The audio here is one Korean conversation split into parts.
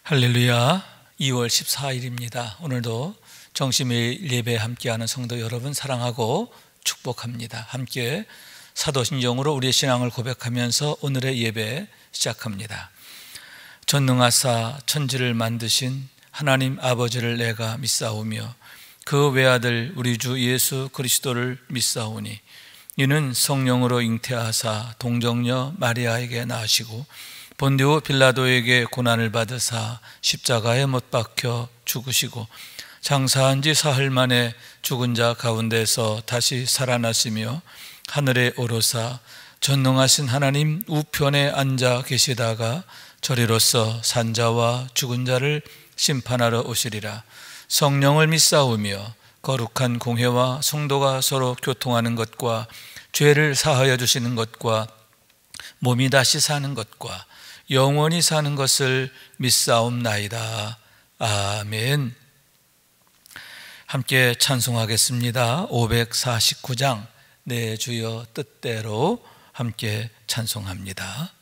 할렐루야. 2월 14일입니다. 오늘도 정심일 예배 함께하는 성도 여러분 사랑하고 축복합니다. 함께 사도신경으로 우리의 신앙을 고백하면서 오늘의 예배 시작합니다. 전능하사 천지를 만드신 하나님 아버지를 내가 믿사오며 그 외아들 우리 주 예수 그리스도를 믿사오니 이는 성령으로 잉태하사 동정녀 마리아에게 나시고 본디오 빌라도에게 고난을 받으사 십자가에 못 박혀 죽으시고 장사한 지 사흘 만에 죽은 자 가운데서 다시 살아나시며 하늘에 오르사 전능하신 하나님 우편에 앉아 계시다가 저리로서 산자와 죽은 자를 심판하러 오시리라. 성령을 믿사오며 거룩한 공회와 성도가 서로 교통하는 것과 죄를 사하여 주시는 것과 몸이 다시 사는 것과 영원히 사는 것을 믿사옵나이다. 아멘. 함께 찬송하겠습니다. 549장 내 주여 뜻대로 함께 찬송합니다.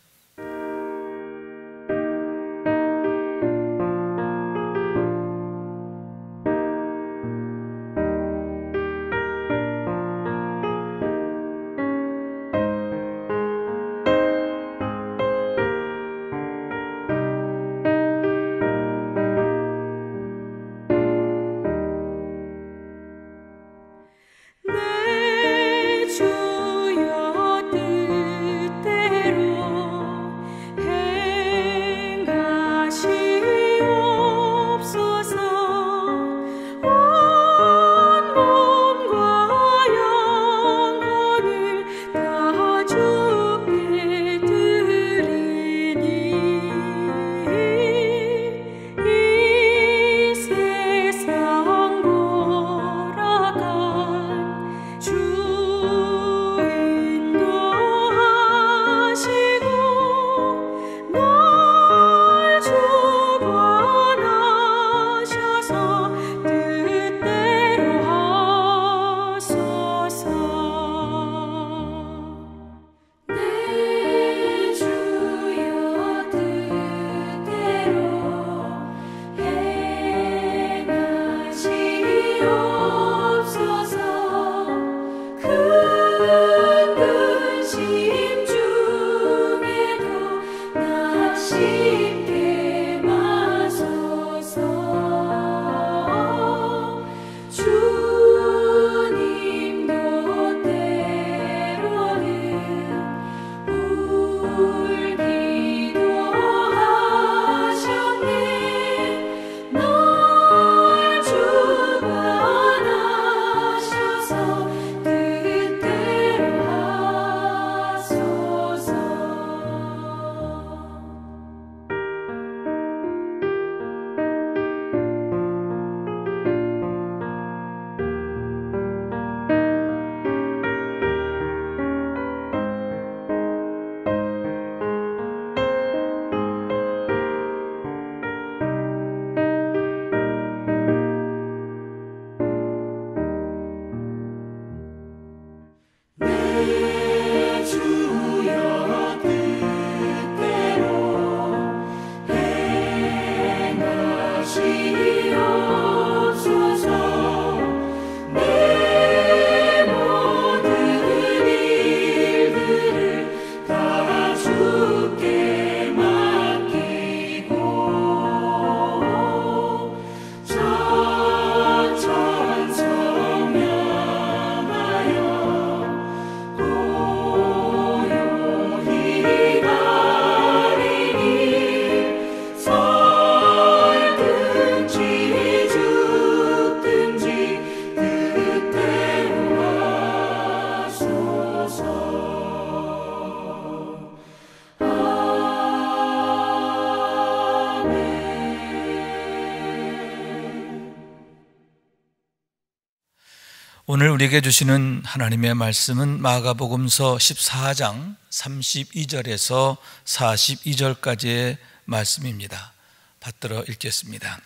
오늘 우리에게 주시는 하나님의 말씀은 마가복음서 14장 32절에서 42절까지의 말씀입니다. 받들어 읽겠습니다.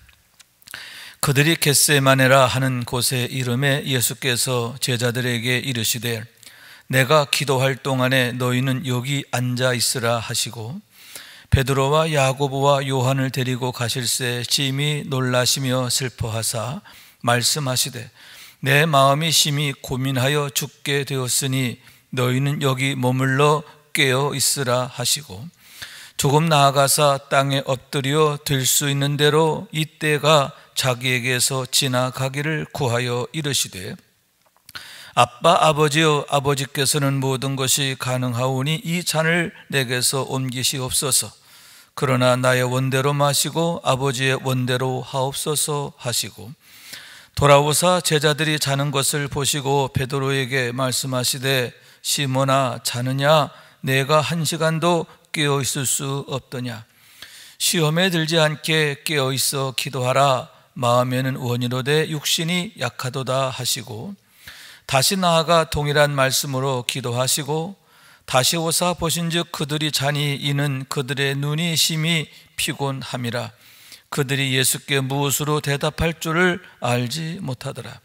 그들이 겟세마네라 하는 곳에 이름에 예수께서 제자들에게 이르시되 내가 기도할 동안에 너희는 여기 앉아 있으라 하시고 베드로와 야고보와 요한을 데리고 가실새 심히 놀라시며 슬퍼하사 말씀하시되 내 마음이 심히 고민하여 죽게 되었으니 너희는 여기 머물러 깨어 있으라 하시고 조금 나아가사 땅에 엎드려 들 수 있는 대로 이때가 자기에게서 지나가기를 구하여 이르시되 아빠 아버지여 아버지께서는 모든 것이 가능하오니 이 잔을 내게서 옮기시옵소서. 그러나 나의 원대로 마시고 아버지의 원대로 하옵소서 하시고 돌아오사 제자들이 자는 것을 보시고 베드로에게 말씀하시되 시몬아 자느냐 내가 한 시간도 깨어 있을 수 없더냐. 시험에 들지 않게 깨어 있어 기도하라. 마음에는 원이로되 육신이 약하도다 하시고 다시 나아가 동일한 말씀으로 기도하시고 다시 오사 보신즉 그들이 자니 이는 그들의 눈이 심히 피곤함이라. 그들이 예수께 무엇으로 대답할 줄을 알지 못하더라.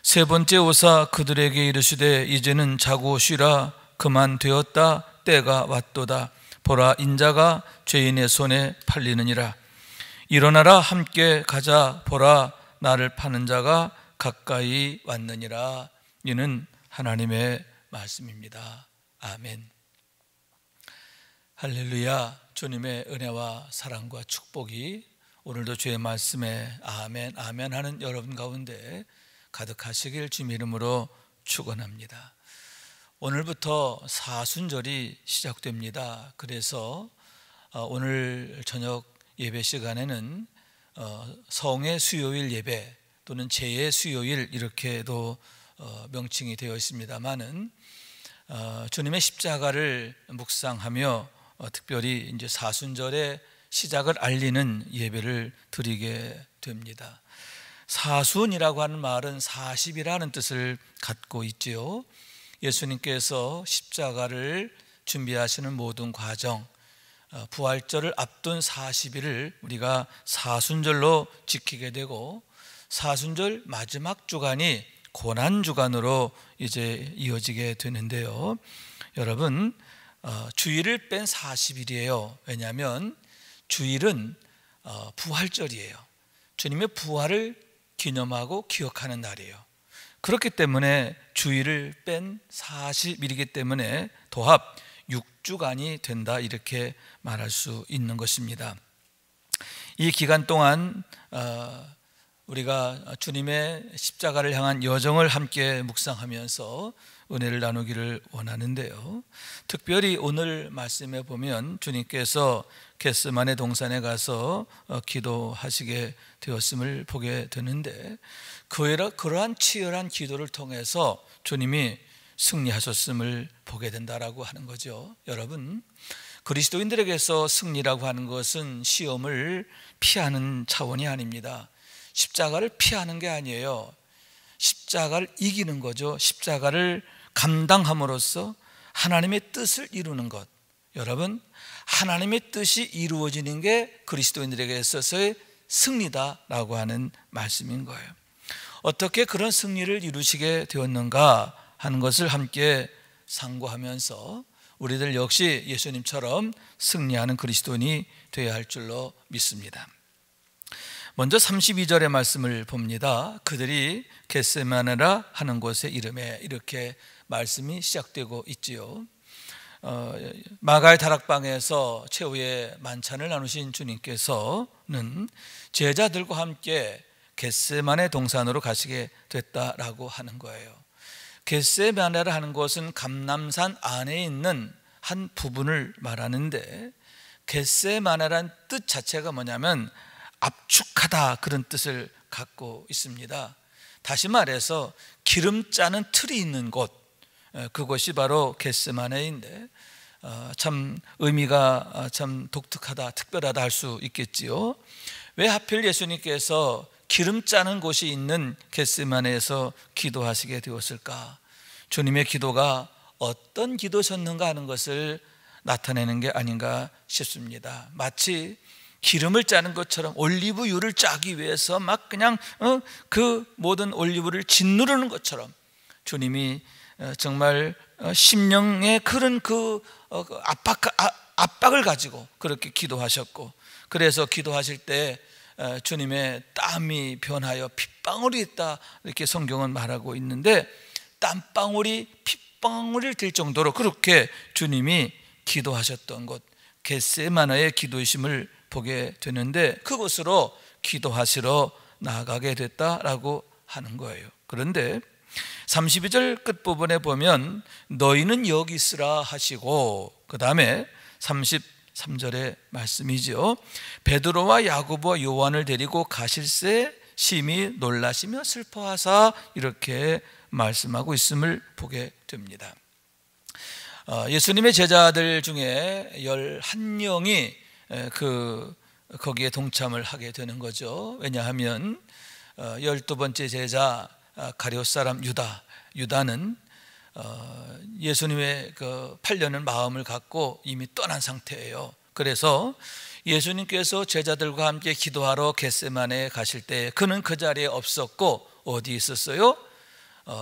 세 번째 오사 그들에게 이르시되 이제는 자고 쉬라. 그만 되었다. 때가 왔도다. 보라 인자가 죄인의 손에 팔리느니라. 일어나라 함께 가자. 보라 나를 파는 자가 가까이 왔느니라. 이는 하나님의 말씀입니다. 아멘. 할렐루야. 주님의 은혜와 사랑과 축복이 오늘도 주의 말씀에 아멘 아멘 하는 여러분 가운데 가득하시길 주님 이름으로 축원합니다. 오늘부터 사순절이 시작됩니다. 그래서 오늘 저녁 예배 시간에는 성의 수요일 예배 또는 제의 수요일 이렇게도 명칭이 되어 있습니다만은 주님의 십자가를 묵상하며 특별히 이제 사순절의 시작을 알리는 예배를 드리게 됩니다. 사순이라고 하는 말은 40이라는 뜻을 갖고 있지요. 예수님께서 십자가를 준비하시는 모든 과정, 부활절을 앞둔 40일을 우리가 사순절로 지키게 되고 사순절 마지막 주간이 고난주간으로 이제 이어지게 되는데요. 여러분 주일을 뺀 40일이에요. 왜냐하면 주일은 부활절이에요. 주님의 부활을 기념하고 기억하는 날이에요. 그렇기 때문에 주일을 뺀 40일이기 때문에 도합 6주간이 된다 이렇게 말할 수 있는 것입니다. 이 기간 동안 우리가 주님의 십자가를 향한 여정을 함께 묵상하면서 은혜를 나누기를 원하는데요. 특별히 오늘 말씀에 보면 주님께서 겟세마네 동산에 가서 기도하시게 되었음을 보게 되는데 그러한 치열한 기도를 통해서 주님이 승리하셨음을 보게 된다라고 하는 거죠. 여러분, 그리스도인들에게서 승리라고 하는 것은 시험을 피하는 차원이 아닙니다. 십자가를 피하는 게 아니에요. 십자가를 이기는 거죠. 십자가를 감당함으로써 하나님의 뜻을 이루는 것. 여러분, 하나님의 뜻이 이루어지는 게 그리스도인들에게 있어서의 승리다라고 하는 말씀인 거예요. 어떻게 그런 승리를 이루시게 되었는가 하는 것을 함께 상고하면서 우리들 역시 예수님처럼 승리하는 그리스도인이 되어야 할 줄로 믿습니다. 먼저 32절의 말씀을 봅니다. 그들이 겟세마네라 하는 곳의 이름에 이렇게 말씀이 시작되고 있지요. 마가의 다락방에서 최후의 만찬을 나누신 주님께서는 제자들과 함께 겟세마네 동산으로 가시게 됐다라고 하는 거예요. 겟세마네라 하는 곳은 감람산 안에 있는 한 부분을 말하는데 겟세마네라는 뜻 자체가 뭐냐면 압축하다 그런 뜻을 갖고 있습니다. 다시 말해서 기름 짜는 틀이 있는 곳, 그것이 바로 겟세마네인데 참 의미가 참 독특하다, 특별하다 할 수 있겠지요. 왜 하필 예수님께서 기름 짜는 곳이 있는 겟세마네에서 기도하시게 되었을까? 주님의 기도가 어떤 기도셨는가 하는 것을 나타내는 게 아닌가 싶습니다. 마치 기름을 짜는 것처럼 올리브유를 짜기 위해서 막 그냥 그 모든 올리브를 짓누르는 것처럼 주님이 정말 심령에 그런 그 압박을 가지고 그렇게 기도하셨고, 그래서 기도하실 때 주님의 땀이 변하여 핏방울이 있다, 이렇게 성경은 말하고 있는데, 땀방울이 핏방울이 될 정도로 그렇게 주님이 기도하셨던 곳, 겟세마네의 기도이심을 보게 되는데, 그곳으로 기도하시러 나아가게 됐다라고 하는 거예요. 그런데 32절 끝부분에 보면 너희는 여기 있으라 하시고, 그 다음에 33절의 말씀이죠. 베드로와 야고보와 요한을 데리고 가실새 심히 놀라시며 슬퍼하사, 이렇게 말씀하고 있음을 보게 됩니다. 예수님의 제자들 중에 11명이 거기에 동참을 하게 되는 거죠. 왜냐하면 12번째 제자 가룟 사람 유다는 예수님의 팔려는 마음을 갖고 이미 떠난 상태예요. 그래서 예수님께서 제자들과 함께 기도하러 겟세마네에 가실 때 그는 그 자리에 없었고, 어디 있었어요?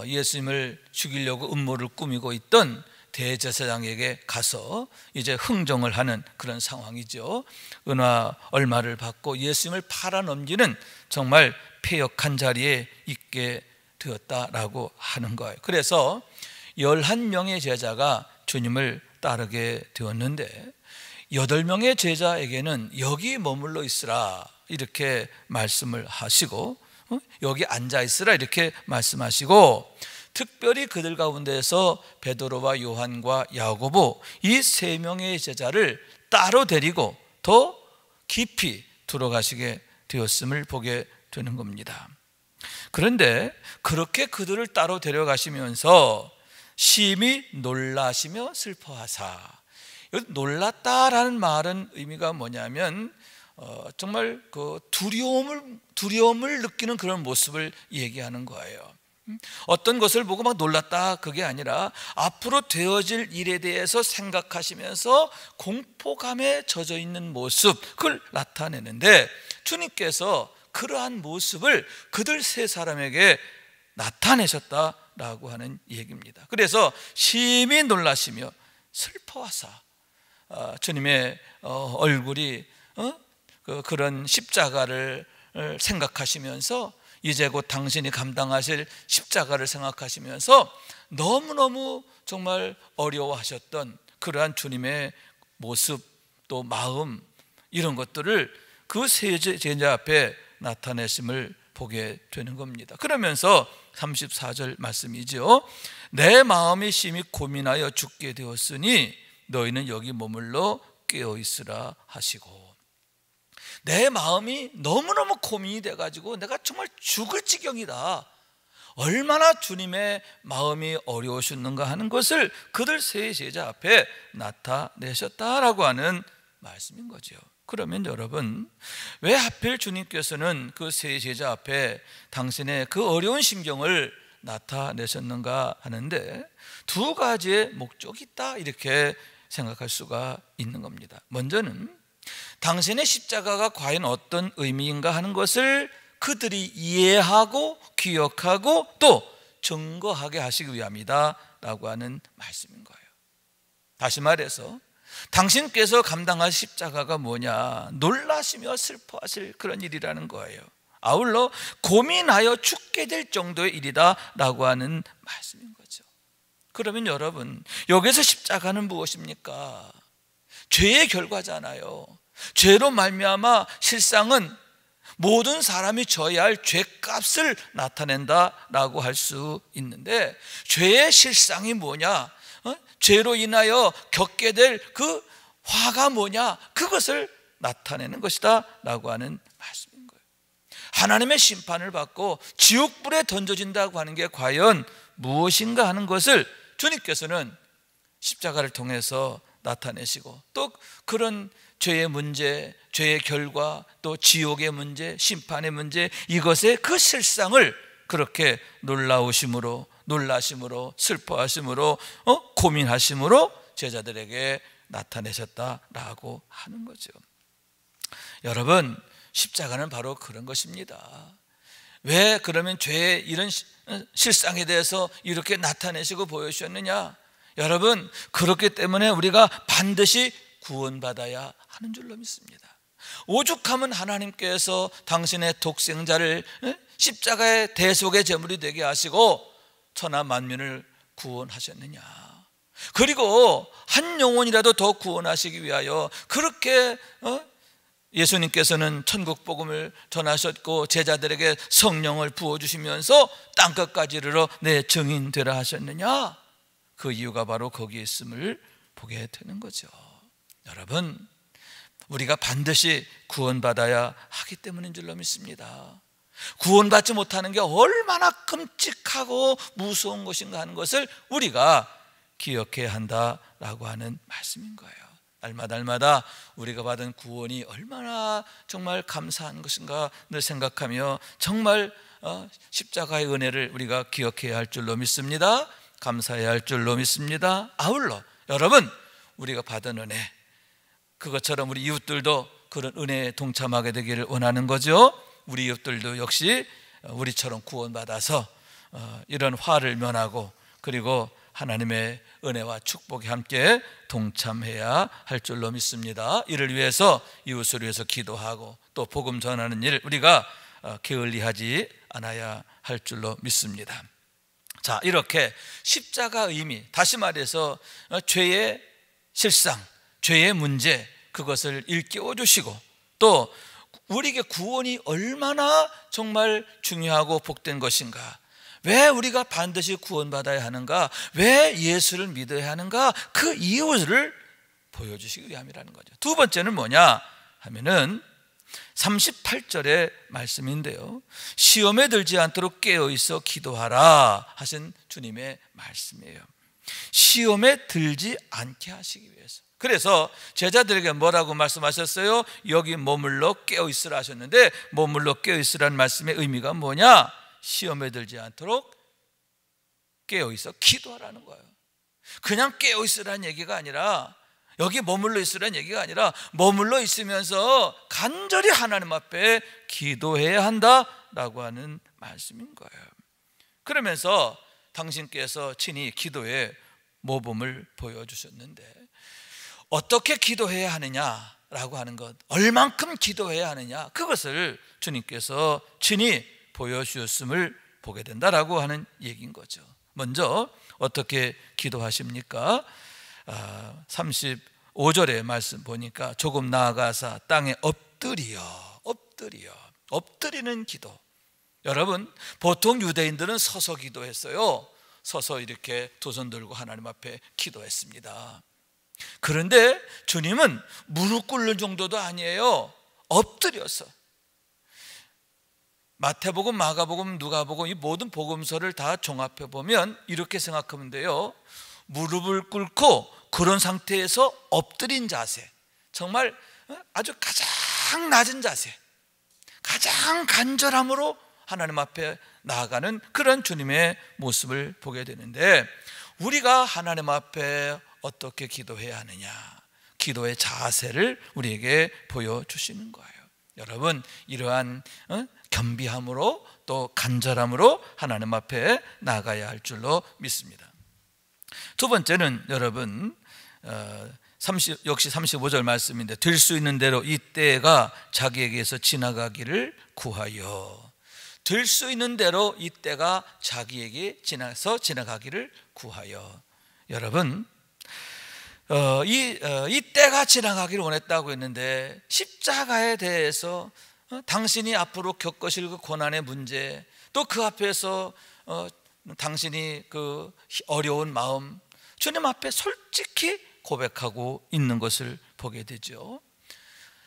예수님을 죽이려고 음모를 꾸미고 있던 대제사장에게 가서 이제 흥정을 하는 그런 상황이죠. 은화 얼마를 받고 예수님을 팔아넘기는 정말 폐역한 자리에 있게 되었다라고 하는 거예요. 그래서 11명의 제자가 주님을 따르게 되었는데, 8명의 제자에게는 여기 머물러 있으라 이렇게 말씀을 하시고, 여기 앉아 있으라 이렇게 말씀하시고, 특별히 그들 가운데서 베드로와 요한과 야고보 이 3명의 제자를 따로 데리고 더 깊이 들어가시게 되었음을 보게 되는 겁니다. 그런데 그렇게 그들을 따로 데려가시면서 심히 놀라시며 슬퍼하사, 놀랐다라는 말은 의미가 뭐냐면 정말 그 두려움을 느끼는 그런 모습을 얘기하는 거예요. 어떤 것을 보고 막 놀랐다, 그게 아니라 앞으로 되어질 일에 대해서 생각하시면서 공포감에 젖어 있는 모습, 그걸 나타내는데, 주님께서 그러한 모습을 그들 3사람에게 나타내셨다라고 하는 얘기입니다. 그래서 심히 놀라시며 슬퍼하사, 주님의 얼굴이 그런 십자가를 생각하시면서, 이제 곧 당신이 감당하실 십자가를 생각하시면서 너무너무 정말 어려워하셨던 그러한 주님의 모습, 또 마음, 이런 것들을 그 3 제자 앞에 나타내심을 보게 되는 겁니다. 그러면서 34절 말씀이죠. 내 마음이 심히 고민하여 죽게 되었으니 너희는 여기 머물러 깨어 있으라 하시고, 내 마음이 너무너무 고민이 돼가지고 내가 정말 죽을 지경이다, 얼마나 주님의 마음이 어려우셨는가 하는 것을 그들 3 제자 앞에 나타내셨다라고 하는 말씀인 거죠. 그러면 여러분, 왜 하필 주님께서는 그 3 제자 앞에 당신의 그 어려운 심경을 나타내셨는가 하는데, 2 가지의 목적이 있다, 이렇게 생각할 수가 있는 겁니다. 먼저는 당신의 십자가가 과연 어떤 의미인가 하는 것을 그들이 이해하고 기억하고 또 증거하게 하시기 위함이다 라고 하는 말씀인 거예요. 다시 말해서 당신께서 감당하실 십자가가 뭐냐, 놀라시며 슬퍼하실 그런 일이라는 거예요. 아울러 고민하여 죽게 될 정도의 일이다 라고 하는 말씀인 거죠. 그러면 여러분, 여기서 십자가는 무엇입니까? 죄의 결과잖아요. 죄로 말미암아 실상은 모든 사람이 져야 할 죄값을 나타낸다라고 할 수 있는데, 죄의 실상이 뭐냐, 죄로 인하여 겪게 될 그 화가 뭐냐, 그것을 나타내는 것이다 라고 하는 말씀인 거예요. 하나님의 심판을 받고 지옥불에 던져진다고 하는 게 과연 무엇인가 하는 것을 주님께서는 십자가를 통해서 나타내시고, 또 그런 죄의 문제, 죄의 결과, 또 지옥의 문제, 심판의 문제, 이것의 그 실상을 그렇게 놀라심으로 슬퍼하심으로 고민하심으로 제자들에게 나타내셨다라고 하는 거죠. 여러분, 십자가는 바로 그런 것입니다. 왜 그러면 죄의 이런 실상에 대해서 이렇게 나타내시고 보여주셨느냐? 여러분, 그렇기 때문에 우리가 반드시 구원받아야 하는 줄로 믿습니다. 오죽하면 하나님께서 당신의 독생자를 십자가의 대속의 제물이 되게 하시고 천하 만민을 구원하셨느냐. 그리고 한 영혼이라도 더 구원하시기 위하여 그렇게 예수님께서는 천국 복음을 전하셨고 제자들에게 성령을 부어주시면서 땅끝까지 이르러 내 증인 되라 하셨느냐. 그 이유가 바로 거기에 있음을 보게 되는 거죠. 여러분, 우리가 반드시 구원받아야 하기 때문인 줄로 믿습니다. 구원받지 못하는 게 얼마나 끔찍하고 무서운 것인가 하는 것을 우리가 기억해야 한다라고 하는 말씀인 거예요. 날마다 우리가 받은 구원이 얼마나 정말 감사한 것인가 늘 생각하며 정말 십자가의 은혜를 우리가 기억해야 할 줄로 믿습니다. 감사해야 할 줄로 믿습니다. 아울러 여러분, 우리가 받은 은혜, 그것처럼 우리 이웃들도 그런 은혜에 동참하게 되기를 원하는 거죠. 우리 이웃들도 역시 우리처럼 구원받아서 이런 화를 면하고 그리고 하나님의 은혜와 축복에 함께 동참해야 할 줄로 믿습니다. 이를 위해서 이웃을 위해서 기도하고 또 복음 전하는 일 우리가 게을리하지 않아야 할 줄로 믿습니다. 자, 이렇게 십자가의 의미, 다시 말해서 죄의 실상, 죄의 문제, 그것을 일깨워 주시고 또 우리에게 구원이 얼마나 정말 중요하고 복된 것인가, 왜 우리가 반드시 구원받아야 하는가, 왜 예수를 믿어야 하는가, 그 이유를 보여주시기 위함이라는 거죠. 두 번째는 뭐냐 하면은 38절의 말씀인데요, 시험에 들지 않도록 깨어있어 기도하라 하신 주님의 말씀이에요. 시험에 들지 않게 하시기 위해서. 그래서 제자들에게 뭐라고 말씀하셨어요? 여기 머물러 깨어있으라 하셨는데, 머물러 깨어있으라는 말씀의 의미가 뭐냐? 시험에 들지 않도록 깨어있어 기도하라는 거예요. 그냥 깨어있으라는 얘기가 아니라, 여기 머물러 있으라는 얘기가 아니라 머물러 있으면서 간절히 하나님 앞에 기도해야 한다라고 하는 말씀인 거예요. 그러면서 당신께서 친히 기도의 모범을 보여주셨는데, 어떻게 기도해야 하느냐라고 하는 것, 얼만큼 기도해야 하느냐, 그것을 주님께서 친히 보여주셨음을 보게 된다라고 하는 얘기인 거죠. 먼저 어떻게 기도하십니까? 35절의 말씀 보니까 조금 나아가사 땅에 엎드리는 기도. 여러분, 보통 유대인들은 서서 기도했어요. 서서 이렇게 두 손 들고 하나님 앞에 기도했습니다. 그런데 주님은 무릎 꿇는 정도도 아니에요. 엎드려서. 마태복음, 마가복음, 누가복음, 이 모든 복음서를 다 종합해 보면 이렇게 생각하면 돼요. 무릎을 꿇고 그런 상태에서 엎드린 자세, 정말 아주 가장 낮은 자세, 가장 간절함으로 하나님 앞에 나아가는 그런 주님의 모습을 보게 되는데, 우리가 하나님 앞에 어떻게 기도해야 하느냐, 기도의 자세를 우리에게 보여주시는 거예요. 여러분, 이러한 겸비함으로 또 간절함으로 하나님 앞에 나아가야 할 줄로 믿습니다. 두 번째는 여러분, 역시 35절 말씀인데, 될 수 있는 대로 이 때가 자기에게서 지나가기를 구하여. 될 수 있는 대로 이 때가 자기에게 지나가기를 구하여. 여러분, 이 때가 지나가기를 원했다고 했는데, 십자가에 대해서 당신이 앞으로 겪으실 그 고난의 문제, 또 그 앞에서 당신이 그 어려운 마음, 주님 앞에 솔직히 고백하고 있는 것을 보게 되죠.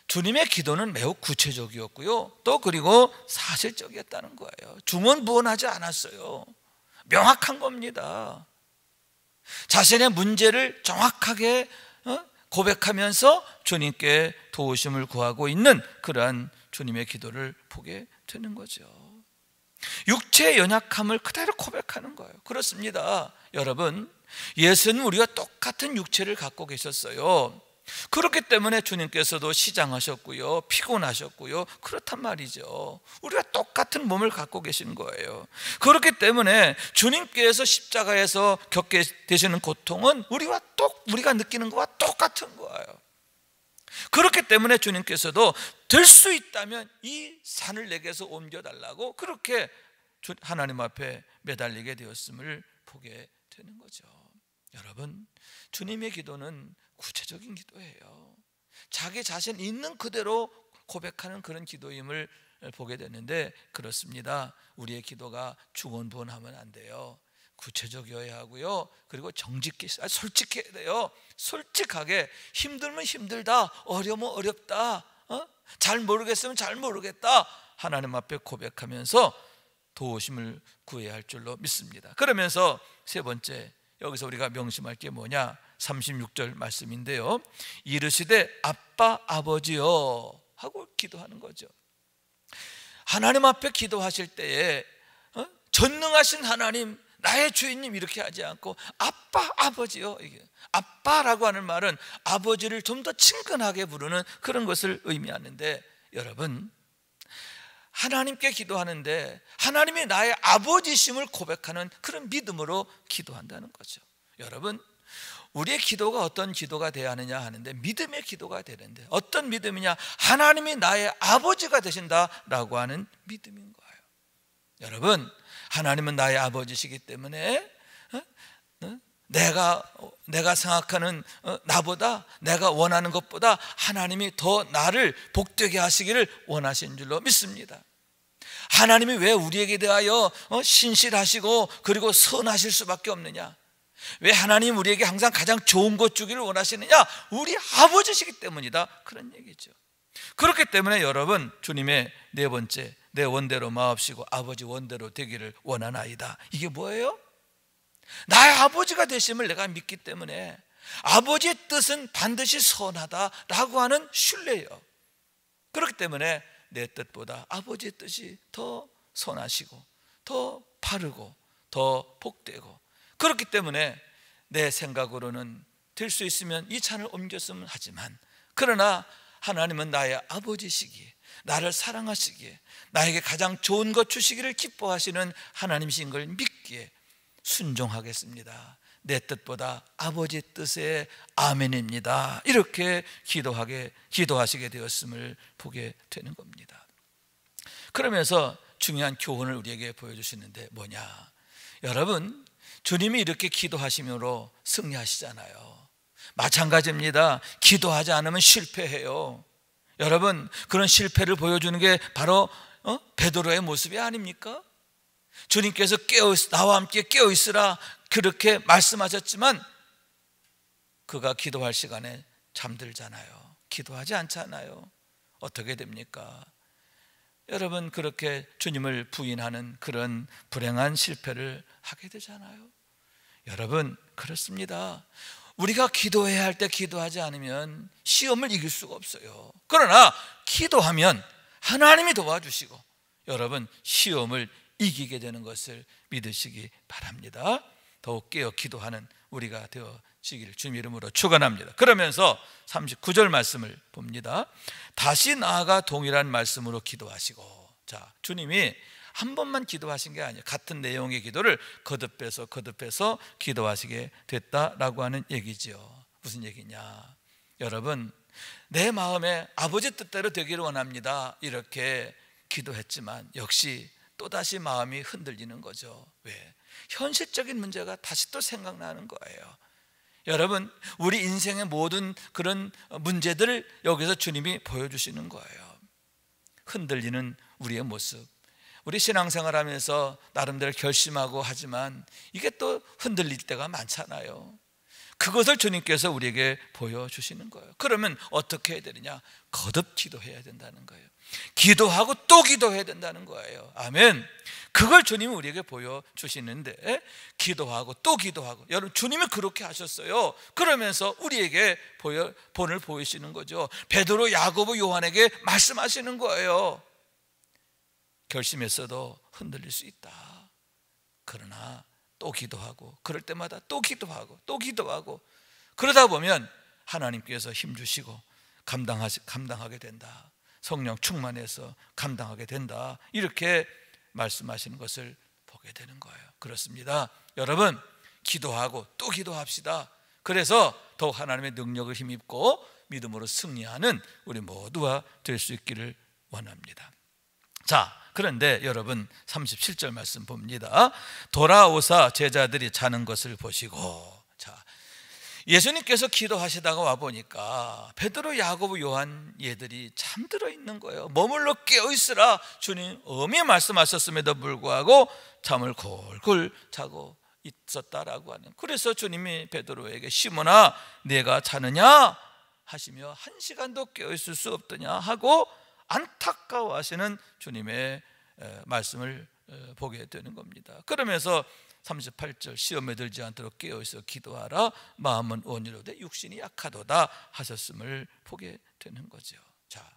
주님의 기도는 매우 구체적이었고요, 또 그리고 사실적이었다는 거예요. 중언부언하지 않았어요. 명확한 겁니다. 자신의 문제를 정확하게 고백하면서 주님께 도우심을 구하고 있는 그러한 주님의 기도를 보게 되는 거죠. 육체의 연약함을 그대로 고백하는 거예요. 그렇습니다. 여러분, 예수는 우리와 똑같은 육체를 갖고 계셨어요. 그렇기 때문에 주님께서도 시장하셨고요, 피곤하셨고요, 그렇단 말이죠. 우리가 똑같은 몸을 갖고 계신 거예요. 그렇기 때문에 주님께서 십자가에서 겪게 되시는 고통은 우리가 느끼는 것과 똑같은 거예요. 그렇기 때문에 주님께서도 될 수 있다면 이 산을 내게서 옮겨달라고 그렇게 하나님 앞에 매달리게 되었음을 보게 되는 거죠. 여러분, 주님의 기도는 구체적인 기도예요. 자기 자신 있는 그대로 고백하는 그런 기도임을 보게 되는데, 그렇습니다. 우리의 기도가 중언부언하면 안 돼요. 구체적이어야 하고요. 그리고 솔직해야 돼요. 솔직하게 힘들면 힘들다, 어려우면 어렵다, 잘 모르겠으면 잘 모르겠다, 하나님 앞에 고백하면서 도우심을 구해야 할 줄로 믿습니다. 그러면서 세 번째, 여기서 우리가 명심할 게 뭐냐, 36절 말씀인데요. 이르시되 아빠 아버지여 하고 기도하는 거죠. 하나님 앞에 기도하실 때에 전능하신 하나님, 나의 주인님 이렇게 하지 않고 아빠 아버지요. 이게 아빠라고 하는 말은 아버지를 좀 더 친근하게 부르는 그런 것을 의미하는데, 여러분, 하나님께 기도하는데 하나님이 나의 아버지심을 고백하는 그런 믿음으로 기도한다는 거죠. 여러분, 우리의 기도가 어떤 기도가 되어야 하느냐 하는데, 믿음의 기도가 되는데, 어떤 믿음이냐, 하나님이 나의 아버지가 되신다라고 하는 믿음인 거예요. 여러분, 하나님은 나의 아버지시기 때문에 내가 생각하는 나보다, 내가 원하는 것보다 하나님이 더 나를 복되게 하시기를 원하신 줄로 믿습니다. 하나님이 왜 우리에게 대하여 신실하시고 그리고 선하실 수밖에 없느냐? 왜 하나님 우리에게 항상 가장 좋은 것 주기를 원하시느냐? 우리 아버지시기 때문이다, 그런 얘기죠. 그렇기 때문에 여러분, 주님의 네 번째, 내 원대로 마옵시고 아버지 원대로 되기를 원하나이다, 이게 뭐예요? 나의 아버지가 되심을 내가 믿기 때문에 아버지의 뜻은 반드시 선하다라고 하는 신뢰예요. 그렇기 때문에 내 뜻보다 아버지의 뜻이 더 선하시고 더 바르고 더 복되고, 그렇기 때문에 내 생각으로는 될 수 있으면 이 산을 옮겼으면 하지만, 그러나 하나님은 나의 아버지시기에, 나를 사랑하시기에, 나에게 가장 좋은 것 주시기를 기뻐하시는 하나님이신 걸 믿기에 순종하겠습니다. 내 뜻보다 아버지 뜻에 아멘입니다, 이렇게 기도하시게 되었음을 보게 되는 겁니다. 그러면서 중요한 교훈을 우리에게 보여주시는데 뭐냐, 여러분, 주님이 이렇게 기도하심으로 승리하시잖아요. 마찬가지입니다. 기도하지 않으면 실패해요. 여러분, 그런 실패를 보여주는 게 바로 베드로의 모습이 아닙니까? 주님께서 나와 함께 깨어있으라 그렇게 말씀하셨지만 그가 기도할 시간에 잠들잖아요. 기도하지 않잖아요. 어떻게 됩니까? 여러분, 그렇게 주님을 부인하는 그런 불행한 실패를 하게 되잖아요. 여러분, 그렇습니다. 우리가 기도해야 할 때 기도하지 않으면 시험을 이길 수가 없어요. 그러나 기도하면 하나님이 도와주시고 여러분, 시험을 이기게 되는 것을 믿으시기 바랍니다. 더욱 깨어 기도하는 우리가 되어지기를 주님 이름으로 축원합니다. 그러면서 39절 말씀을 봅니다. 다시 나아가 동일한 말씀으로 기도하시고, 자, 주님이 한 번만 기도하신 게 아니에요. 같은 내용의 기도를 거듭해서 기도하시게 됐다라고 하는 얘기죠. 무슨 얘기냐, 여러분, 내 마음에 아버지 뜻대로 되기를 원합니다, 이렇게 기도했지만 역시 또다시 마음이 흔들리는 거죠. 왜? 현실적인 문제가 다시 또 생각나는 거예요. 여러분, 우리 인생의 모든 그런 문제들을 여기서 주님이 보여주시는 거예요. 흔들리는 우리의 모습, 우리 신앙생활하면서 나름대로 결심하고 하지만 이게 또 흔들릴 때가 많잖아요. 그것을 주님께서 우리에게 보여주시는 거예요. 그러면 어떻게 해야 되느냐? 거듭 기도해야 된다는 거예요. 기도하고 또 기도해야 된다는 거예요. 아멘. 그걸 주님이 우리에게 보여주시는데, 기도하고 또 기도하고, 여러분, 주님이 그렇게 하셨어요. 그러면서 우리에게 본을 보이시는 거죠. 베드로, 야고보, 요한에게 말씀하시는 거예요. 결심했어도 흔들릴 수 있다. 그러나 또 기도하고, 그럴 때마다 또 기도하고 또 기도하고, 그러다 보면 하나님께서 힘주시고 감당하게 된다. 성령 충만해서 감당하게 된다, 이렇게 말씀하시는 것을 보게 되는 거예요. 그렇습니다. 여러분, 기도하고 또 기도합시다. 그래서 더욱 하나님의 능력을 힘입고 믿음으로 승리하는 우리 모두가 될 수 있기를 원합니다. 자, 그런데 여러분 37절 말씀 봅니다. 돌아오사 제자들이 자는 것을 보시고. 자, 예수님께서 기도하시다가 와보니까 베드로, 야고보, 요한 얘들이 잠들어 있는 거예요. 머물러 깨어있으라 주님 엄히 말씀하셨음에도 불구하고 잠을 골골 자고 있었다라고 하는. 그래서 주님이 베드로에게 시몬아 내가 자느냐 하시며 한 시간도 깨어있을 수 없더냐 하고 안타까워하시는 주님의 말씀을 보게 되는 겁니다. 그러면서 38절 시험에 들지 않도록 깨어있어 기도하라 마음은 온유로되 육신이 약하도다 하셨음을 보게 되는 거죠. 자,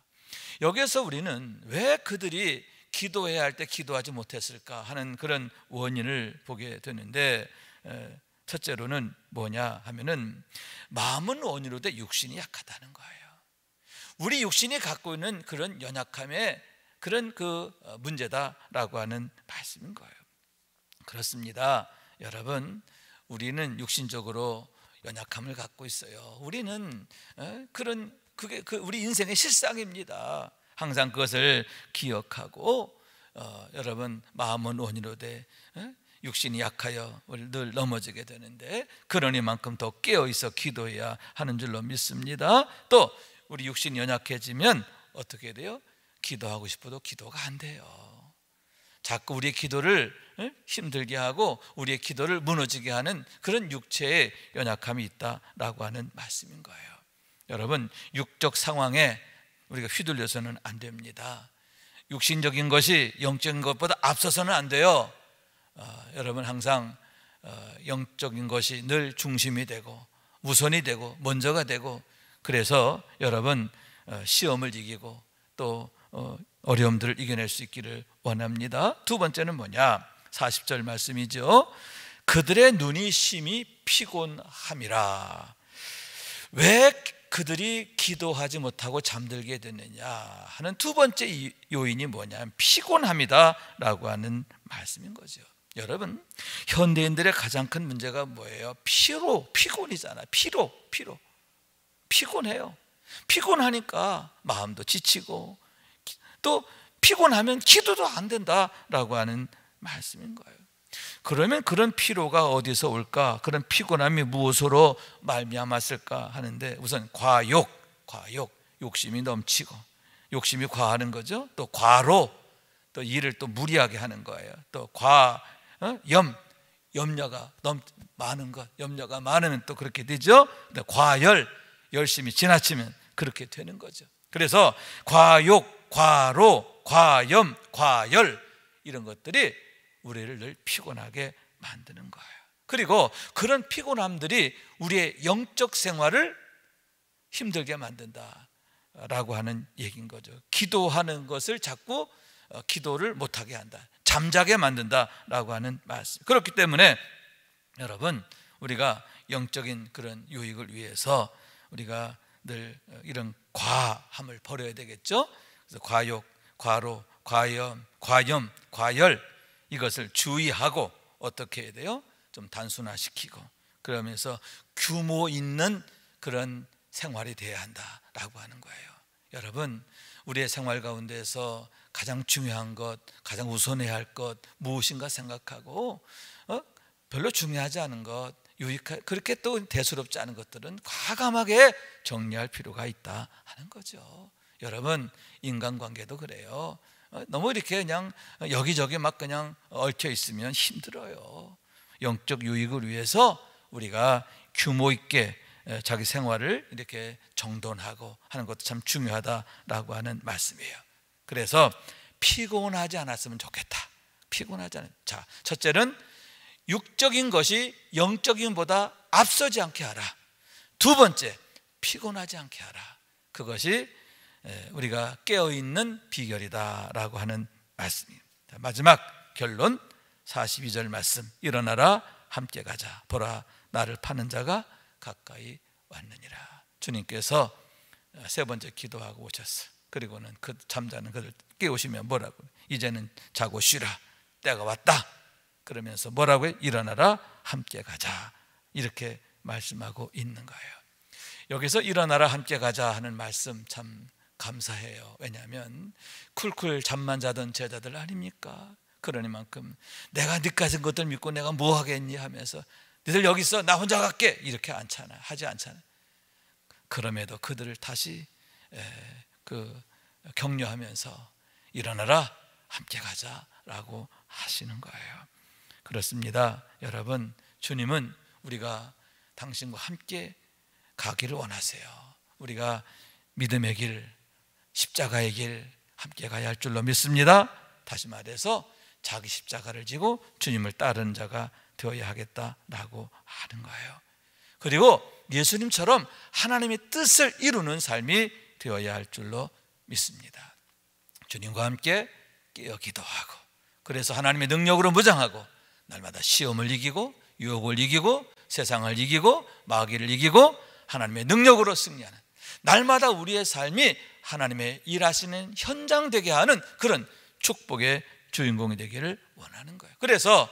여기에서 우리는 왜 그들이 기도해야 할 때 기도하지 못했을까 하는 그런 원인을 보게 되는데, 첫째로는 뭐냐 하면은 마음은 온유로되 육신이 약하다는 거예요. 우리 육신이 갖고 있는 그런 연약함의 그런 그 문제다라고 하는 말씀인 거예요. 그렇습니다. 여러분, 우리는 육신적으로 연약함을 갖고 있어요. 우리는 그게 우리 인생의 실상입니다. 항상 그것을 기억하고 여러분 마음은 온유로되 육신이 약하여 늘 넘어지게 되는데 그러니만큼 더 깨어있어 기도해야 하는 줄로 믿습니다. 또 우리 육신이 연약해지면 어떻게 돼요? 기도하고 싶어도 기도가 안 돼요. 자꾸 우리의 기도를 힘들게 하고 우리의 기도를 무너지게 하는 그런 육체의 연약함이 있다라고 하는 말씀인 거예요. 여러분, 육적 상황에 우리가 휘둘려서는 안 됩니다. 육신적인 것이 영적인 것보다 앞서서는 안 돼요. 여러분, 항상 영적인 것이 늘 중심이 되고 우선이 되고 먼저가 되고, 그래서 여러분 시험을 이기고 또 어려움들을 이겨낼 수 있기를 원합니다. 두 번째는 뭐냐? 40절 말씀이죠. 그들의 눈이 심히 피곤함이라. 왜 그들이 기도하지 못하고 잠들게 됐느냐 하는 두 번째 요인이 뭐냐면 피곤함이다 라고 하는 말씀인 거죠. 여러분, 현대인들의 가장 큰 문제가 뭐예요? 피곤이잖아요. 피곤해요. 피곤하니까 마음도 지치고 또 피곤하면 기도도 안 된다라고 하는 말씀인 거예요. 그러면 그런 피로가 어디서 올까? 그런 피곤함이 무엇으로 말미암았을까 하는데, 우선 과욕, 욕심이 넘치고 욕심이 과하는 거죠. 또 과로, 또 일을 또 무리하게 하는 거예요. 또 염려가 많은 것, 염려가 많으면 또 그렇게 되죠. 과열, 열심히 지나치면 그렇게 되는 거죠. 그래서 과욕, 과로, 과염, 과열 이런 것들이 우리를 늘 피곤하게 만드는 거예요. 그리고 그런 피곤함들이 우리의 영적 생활을 힘들게 만든다라고 하는 얘기인 거죠. 기도하는 것을 자꾸 기도를 못하게 한다, 잠자게 만든다라고 하는 말씀. 그렇기 때문에 여러분, 우리가 영적인 그런 유익을 위해서 우리가 늘 이런 과함을 버려야 되겠죠. 그래서 과욕, 과로, 과염, 과열 이것을 주의하고 어떻게 해야 돼요? 좀 단순화시키고 그러면서 규모 있는 그런 생활이 돼야 한다라고 하는 거예요. 여러분, 우리의 생활 가운데서 가장 중요한 것, 가장 우선해야 할 것 무엇인가 생각하고 별로 중요하지 않은 것, 그렇게 또 대수롭지 않은 것들은 과감하게 정리할 필요가 있다 하는 거죠. 여러분, 인간관계도 그래요. 너무 이렇게 그냥 여기저기 막 그냥 얽혀 있으면 힘들어요. 영적 유익을 위해서 우리가 규모 있게 자기 생활을 이렇게 정돈하고 하는 것도 참 중요하다라고 하는 말씀이에요. 그래서 피곤하지 않았으면 좋겠다. 자, 첫째는 육적인 것이 영적인 보다 앞서지 않게 하라. 두 번째, 피곤하지 않게 하라. 그것이 우리가 깨어있는 비결이다라고 하는 말씀입니다. 마지막 결론 42절 말씀, 일어나라 함께 가자. 보라 나를 파는 자가 가까이 왔느니라. 주님께서 세 번째 기도하고 오셨어요. 그리고는 그 잠자는 그를 깨우시면 뭐라고? 이제는 자고 쉬라, 때가 왔다. 그러면서 뭐라고요? 일어나라 함께 가자. 이렇게 말씀하고 있는 거예요. 여기서 일어나라 함께 가자 하는 말씀 참 감사해요. 왜냐하면 쿨쿨 잠만 자던 제자들 아닙니까? 그러니만큼 내가 니까진 것들 믿고 내가 뭐 하겠니 하면서 너희들 여기 있어 나 혼자 갈게 이렇게 하지 않잖아. 그럼에도 그들을 다시 격려하면서 일어나라 함께 가자라고 하시는 거예요. 그렇습니다. 여러분, 주님은 우리가 당신과 함께 가기를 원하세요. 우리가 믿음의 길, 십자가의 길 함께 가야 할 줄로 믿습니다. 다시 말해서 자기 십자가를 지고 주님을 따르는 자가 되어야 하겠다라고 하는 거예요. 그리고 예수님처럼 하나님의 뜻을 이루는 삶이 되어야 할 줄로 믿습니다. 주님과 함께 깨어 기도하고, 그래서 하나님의 능력으로 무장하고 날마다 시험을 이기고 유혹을 이기고 세상을 이기고 마귀를 이기고 하나님의 능력으로 승리하는, 날마다 우리의 삶이 하나님의 일하시는 현장 되게 하는 그런 축복의 주인공이 되기를 원하는 거예요. 그래서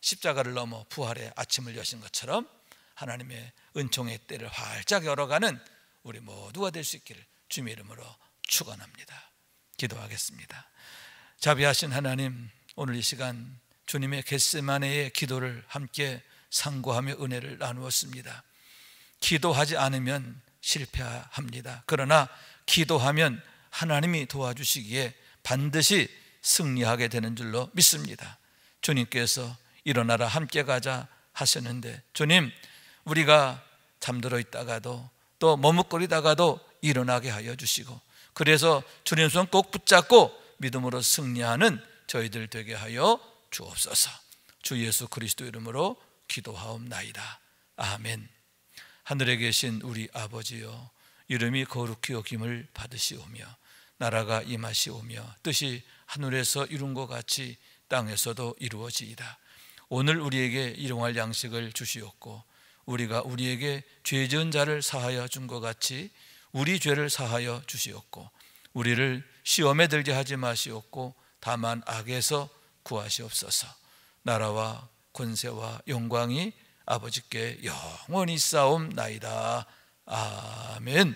십자가를 넘어 부활의 아침을 여신 것처럼 하나님의 은총의 때를 활짝 열어가는 우리 모두가 될 수 있기를 주님의 이름으로 축원합니다. 기도하겠습니다. 자비하신 하나님, 오늘 이 시간 주님의 겟세마네의 기도를 함께 상고하며 은혜를 나누었습니다. 기도하지 않으면 실패합니다. 그러나 기도하면 하나님이 도와주시기에 반드시 승리하게 되는 줄로 믿습니다. 주님께서 일어나라 함께 가자 하셨는데, 주님, 우리가 잠들어 있다가도 또 머뭇거리다가도 일어나게 하여 주시고, 그래서 주님 손 꼭 붙잡고 믿음으로 승리하는 저희들 되게 하여 주옵소서. 주 예수 그리스도 이름으로 기도하옵나이다. 아멘. 하늘에 계신 우리 아버지여, 이름이 거룩히 여김을 받으시오며 나라가 임하시오며 뜻이 하늘에서 이룬 것 같이 땅에서도 이루어지이다. 오늘 우리에게 일용할 양식을 주시옵고, 우리가 우리에게 죄 지은 자를 사하여 준 것 같이 우리 죄를 사하여 주시옵고, 우리를 시험에 들게 하지 마시옵고 다만 악에서 구하시옵소서. 나라와 권세와 영광이 아버지께 영원히 쌓옵나이다. 아멘.